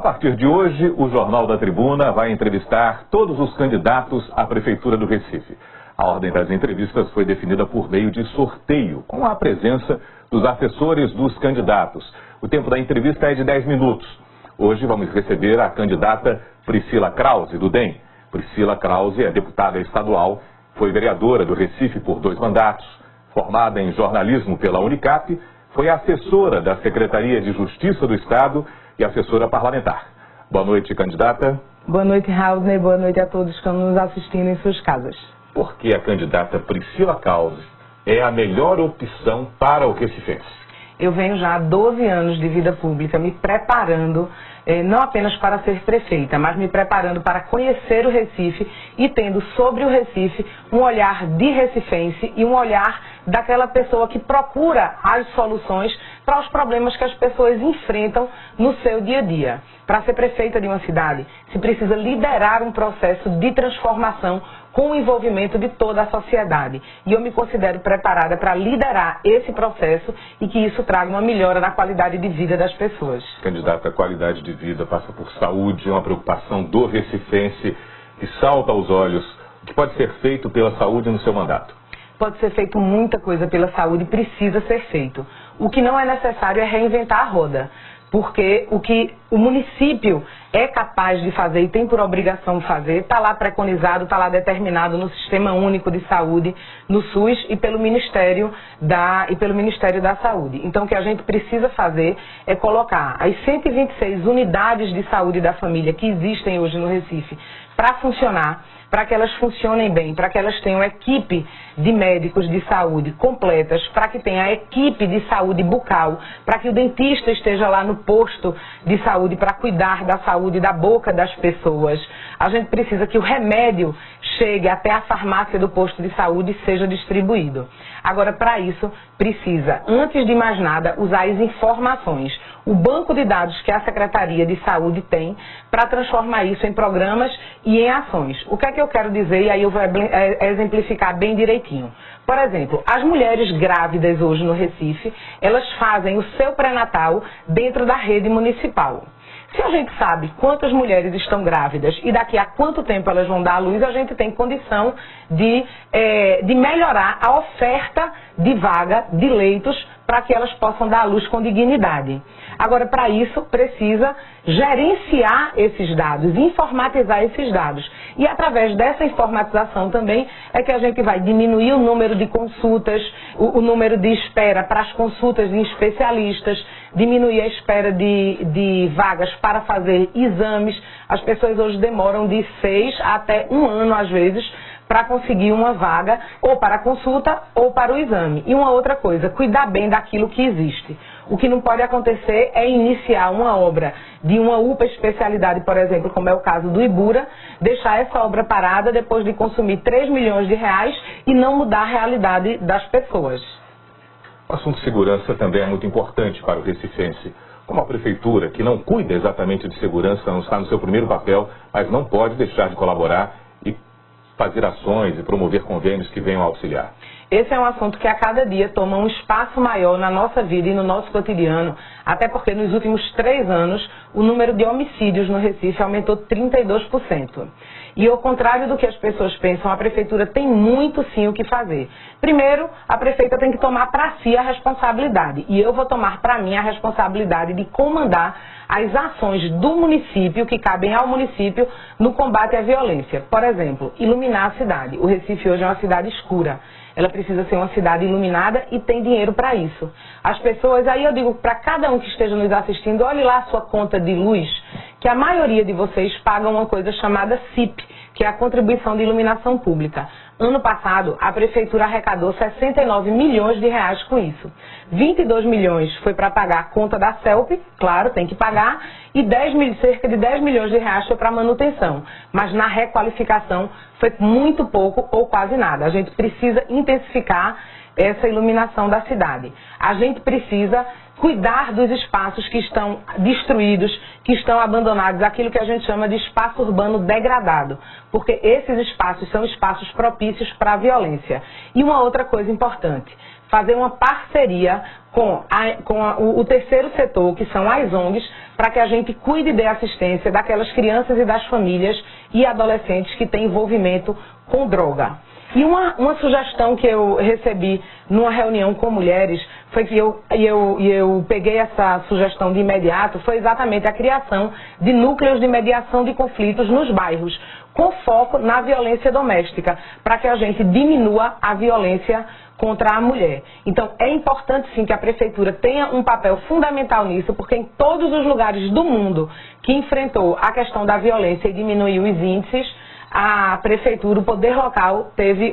partir de hoje, o Jornal da Tribuna vai entrevistar todos os candidatos à Prefeitura do Recife. A ordem das entrevistas foi definida por meio de sorteio, com a presença dos assessores dos candidatos. O tempo da entrevista é de 10 minutos. Hoje vamos receber a candidata Priscila Krause, do DEM. Priscila Krause é deputada estadual, foi vereadora do Recife por 2 mandatos, formada em jornalismo pela Unicap, foi assessora da Secretaria de Justiça do Estado e assessora parlamentar. Boa noite, candidata. Boa noite, Raulney. Boa noite a todos que estão nos assistindo em suas casas. Por que a candidata Priscila Krause é a melhor opção para o recifense? Eu venho já há 12 anos de vida pública me preparando, não apenas para ser prefeita, mas me preparando para conhecer o Recife e tendo sobre o Recife um olhar de recifense e um olhar daquela pessoa que procura as soluções para os problemas que as pessoas enfrentam no seu dia a dia. Para ser prefeita de uma cidade, se precisa liderar um processo de transformação com o envolvimento de toda a sociedade. E eu me considero preparada para liderar esse processo e que isso traga uma melhora na qualidade de vida das pessoas. Candidata, a qualidade de vida passa por saúde, é uma preocupação do recifense que salta aos olhos. O que pode ser feito pela saúde no seu mandato? Pode ser feito muita coisa pela saúde, precisa ser feito. O que não é necessário é reinventar a roda. Porque o que o município é capaz de fazer e tem por obrigação de fazer, está lá preconizado, está lá determinado no Sistema Único de Saúde, no SUS e pelo Ministério da Saúde. Então o que a gente precisa fazer é colocar as 126 unidades de saúde da família que existem hoje no Recife para funcionar, para que elas funcionem bem, para que elas tenham equipe de médicos de saúde completas, para que tenha a equipe de saúde bucal, para que o dentista esteja lá no posto de saúde para cuidar da saúde da boca das pessoas. A gente precisa que o remédio chegue até a farmácia do posto de saúde e seja distribuído. Agora, para isso, precisa, antes de mais nada, usar as informações, o banco de dados que a Secretaria de Saúde tem para transformar isso em programas e em ações. O que é que eu quero dizer, e aí eu vou exemplificar bem direitinho. Por exemplo, as mulheres grávidas hoje no Recife, elas fazem o seu pré-natal dentro da rede municipal. Se a gente sabe quantas mulheres estão grávidas e daqui a quanto tempo elas vão dar à luz, a gente tem condição de melhorar a oferta de vaga, de leitos, para que elas possam dar à luz com dignidade. Agora, para isso, precisa gerenciar esses dados, informatizar esses dados. E através dessa informatização também é que a gente vai diminuir o número de consultas, o número de espera para as consultas de especialistas, diminuir a espera de vagas para fazer exames. As pessoas hoje demoram de 6 até 1 ano, às vezes, para conseguir uma vaga, ou para a consulta, ou para o exame. E uma outra coisa, cuidar bem daquilo que existe. O que não pode acontecer é iniciar uma obra de uma UPA especialidade, por exemplo, como é o caso do Ibura, deixar essa obra parada depois de consumir 3 milhões de reais e não mudar a realidade das pessoas. O assunto de segurança também é muito importante para o recifense. Como a prefeitura, que não cuida exatamente de segurança, não está no seu primeiro papel, mas não pode deixar de colaborar e fazer ações e promover convênios que venham a auxiliar. Esse é um assunto que a cada dia toma um espaço maior na nossa vida e no nosso cotidiano, até porque nos últimos 3 anos o número de homicídios no Recife aumentou 32%. E ao contrário do que as pessoas pensam, a prefeitura tem muito sim o que fazer. Primeiro, a prefeita tem que tomar para si a responsabilidade. E eu vou tomar para mim a responsabilidade de comandar as ações do município, que cabem ao município, no combate à violência. Por exemplo, iluminar a cidade. O Recife hoje é uma cidade escura. Ela precisa ser uma cidade iluminada e tem dinheiro para isso. As pessoas, aí eu digo para cada um que esteja nos assistindo, olhe lá a sua conta de luz, que a maioria de vocês pagam uma coisa chamada CIP, que é a Contribuição de Iluminação Pública. Ano passado, a prefeitura arrecadou 69 milhões de reais com isso. 22 milhões foi para pagar a conta da CELP, claro, tem que pagar, e cerca de 10 milhões de reais foi para manutenção. Mas na requalificação foi muito pouco ou quase nada. A gente precisa intensificar essa iluminação da cidade. A gente precisa cuidar dos espaços que estão destruídos, que estão abandonados, aquilo que a gente chama de espaço urbano degradado, porque esses espaços são espaços propícios para a violência. E uma outra coisa importante, fazer uma parceria com o terceiro setor, que são as ONGs, para que a gente cuide e dê assistência daquelas crianças e das famílias e adolescentes que têm envolvimento com droga. E uma sugestão que eu recebi numa reunião com mulheres, foi que eu peguei essa sugestão de imediato, foi exatamente a criação de núcleos de mediação de conflitos nos bairros, com foco na violência doméstica, para que a gente diminua a violência contra a mulher. Então, é importante sim que a Prefeitura tenha um papel fundamental nisso, porque em todos os lugares do mundo que enfrentou a questão da violência e diminuiu os índices, a Prefeitura, o Poder Local teve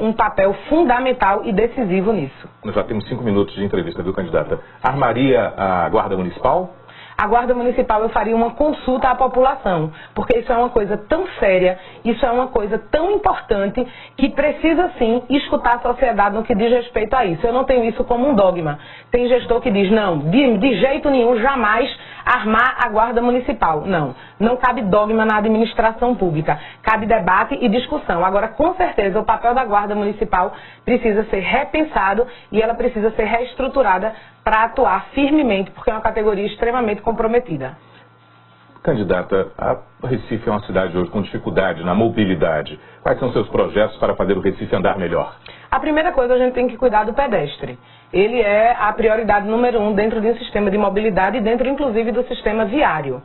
um papel fundamental e decisivo nisso. Nós já temos 5 minutos de entrevista, viu, candidata? Armaria a Guarda Municipal? A Guarda Municipal, eu faria uma consulta à população, porque isso é uma coisa tão séria, isso é uma coisa tão importante, que precisa sim escutar a sociedade no que diz respeito a isso. Eu não tenho isso como um dogma. Tem gestor que diz, não, de jeito nenhum, jamais armar a Guarda Municipal. Não, não cabe dogma na administração pública, cabe debate e discussão. Agora, com certeza, o papel da Guarda Municipal precisa ser repensado e ela precisa ser reestruturada para atuar firmemente, porque é uma categoria extremamente comprometida. Candidata, a Recife é uma cidade hoje com dificuldade na mobilidade. Quais são seus projetos para fazer o Recife andar melhor? A primeira coisa, a gente tem que cuidar do pedestre. Ele é a prioridade número 1 dentro de um sistema de mobilidade e dentro, inclusive, do sistema viário.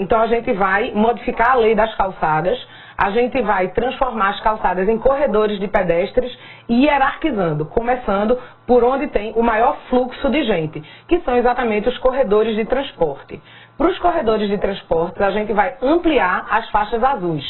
Então, a gente vai modificar a lei das calçadas, a gente vai transformar as calçadas em corredores de pedestres e hierarquizando, começando por onde tem o maior fluxo de gente, que são exatamente os corredores de transporte. Para os corredores de transporte, a gente vai ampliar as faixas azuis,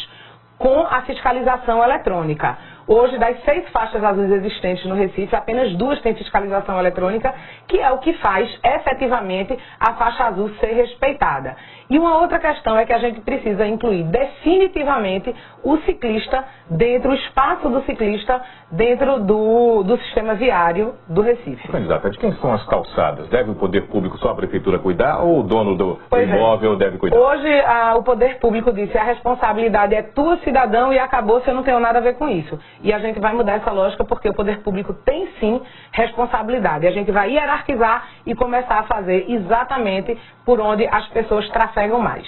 com a fiscalização eletrônica. Hoje, das 6 faixas azuis existentes no Recife, apenas 2 têm fiscalização eletrônica, que é o que faz, efetivamente, a faixa azul ser respeitada. E uma outra questão é que a gente precisa incluir definitivamente o ciclista dentro, o espaço do ciclista dentro do sistema viário do Recife. Candidata, de quem são as calçadas? Deve o poder público, só a Prefeitura cuidar, ou o dono do imóvel deve cuidar? Hoje, o poder público disse, a responsabilidade é tua, cidadão, e acabou, você não tem nada a ver com isso. E a gente vai mudar essa lógica porque o poder público tem sim responsabilidade. A gente vai hierarquizar e começar a fazer exatamente por onde as pessoas trafegam mais.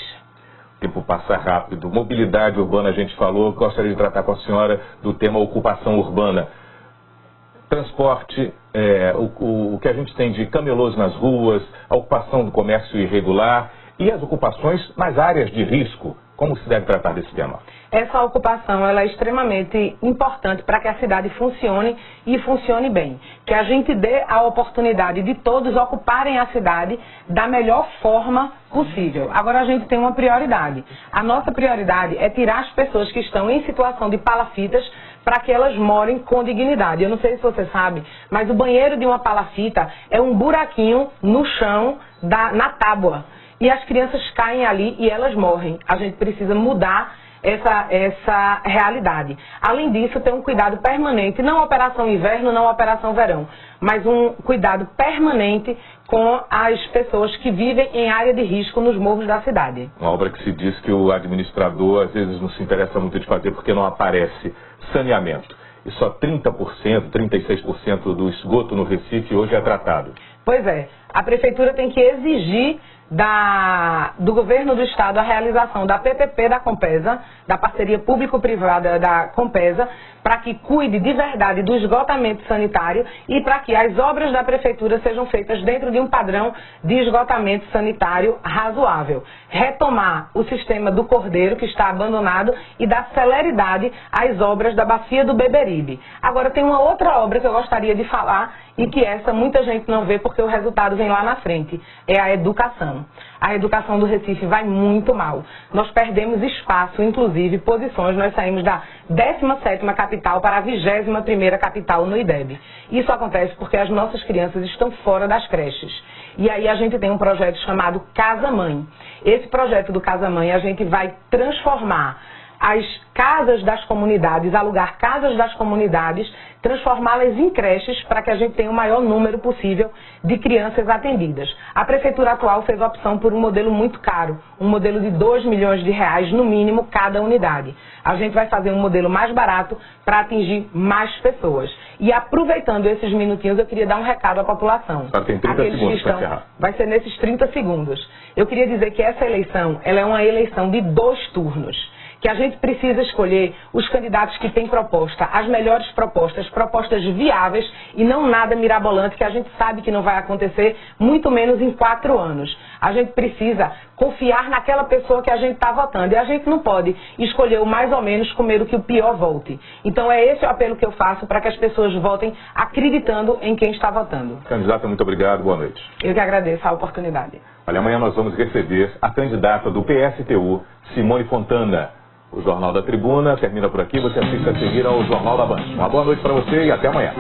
O tempo passa rápido. Mobilidade urbana, a gente falou. Gostaria de tratar com a senhora do tema ocupação urbana. Transporte, o que a gente tem de camelôs nas ruas, a ocupação do comércio irregular e as ocupações nas áreas de risco. Como se deve tratar desse tema? Essa ocupação ela é extremamente importante para que a cidade funcione e funcione bem. Que a gente dê a oportunidade de todos ocuparem a cidade da melhor forma possível. Agora a gente tem uma prioridade. A nossa prioridade é tirar as pessoas que estão em situação de palafitas para que elas morem com dignidade. Eu não sei se você sabe, mas o banheiro de uma palafita é um buraquinho no chão, na tábua. E as crianças caem ali e elas morrem. A gente precisa mudar essa realidade. Além disso, tem um cuidado permanente, não operação inverno, não operação verão, mas um cuidado permanente com as pessoas que vivem em área de risco nos morros da cidade. Uma obra que se diz que o administrador às vezes não se interessa muito de fazer porque não aparece saneamento. E só 30%, 36% do esgoto no Recife hoje é tratado. Pois é, a Prefeitura tem que exigir do governo do estado a realização da PPP da Compesa, da parceria público-privada da Compesa, para que cuide de verdade do esgotamento sanitário e para que as obras da prefeitura sejam feitas dentro de um padrão de esgotamento sanitário razoável. Retomar o sistema do Cordeiro, que está abandonado, e dar celeridade às obras da Bacia do Beberibe. Agora, tem uma outra obra que eu gostaria de falar e que essa muita gente não vê porque o resultado vem lá na frente. É a educação. A educação do Recife vai muito mal. Nós perdemos espaço, inclusive posições. Nós saímos da 17ª capital para a 21ª capital no IDEB. Isso acontece porque as nossas crianças estão fora das creches. E aí a gente tem um projeto chamado Casa Mãe. Esse projeto do Casa Mãe a gente vai transformar as casas das comunidades, alugar casas das comunidades, transformá-las em creches para que a gente tenha o maior número possível de crianças atendidas. A prefeitura atual fez a opção por um modelo muito caro, um modelo de 2 milhões de reais no mínimo cada unidade. A gente vai fazer um modelo mais barato para atingir mais pessoas. E aproveitando esses minutinhos, eu queria dar um recado à população. Tem 30 segundos para encerrar. Vai ser nesses 30 segundos. Eu queria dizer que essa eleição, ela é uma eleição de 2 turnos. Que a gente precisa escolher os candidatos que têm proposta, as melhores propostas, propostas viáveis e não nada mirabolante que a gente sabe que não vai acontecer, muito menos em 4 anos. A gente precisa confiar naquela pessoa que a gente está votando e a gente não pode escolher o mais ou menos com medo que o pior volte. Então é esse o apelo que eu faço para que as pessoas votem acreditando em quem está votando. Candidata, muito obrigado, boa noite. Eu que agradeço a oportunidade. Olha, amanhã nós vamos receber a candidata do PSTU, Simone Fontana. O Jornal da Tribuna termina por aqui. Você assiste a seguir ao Jornal da Band. Uma boa noite para você e até amanhã.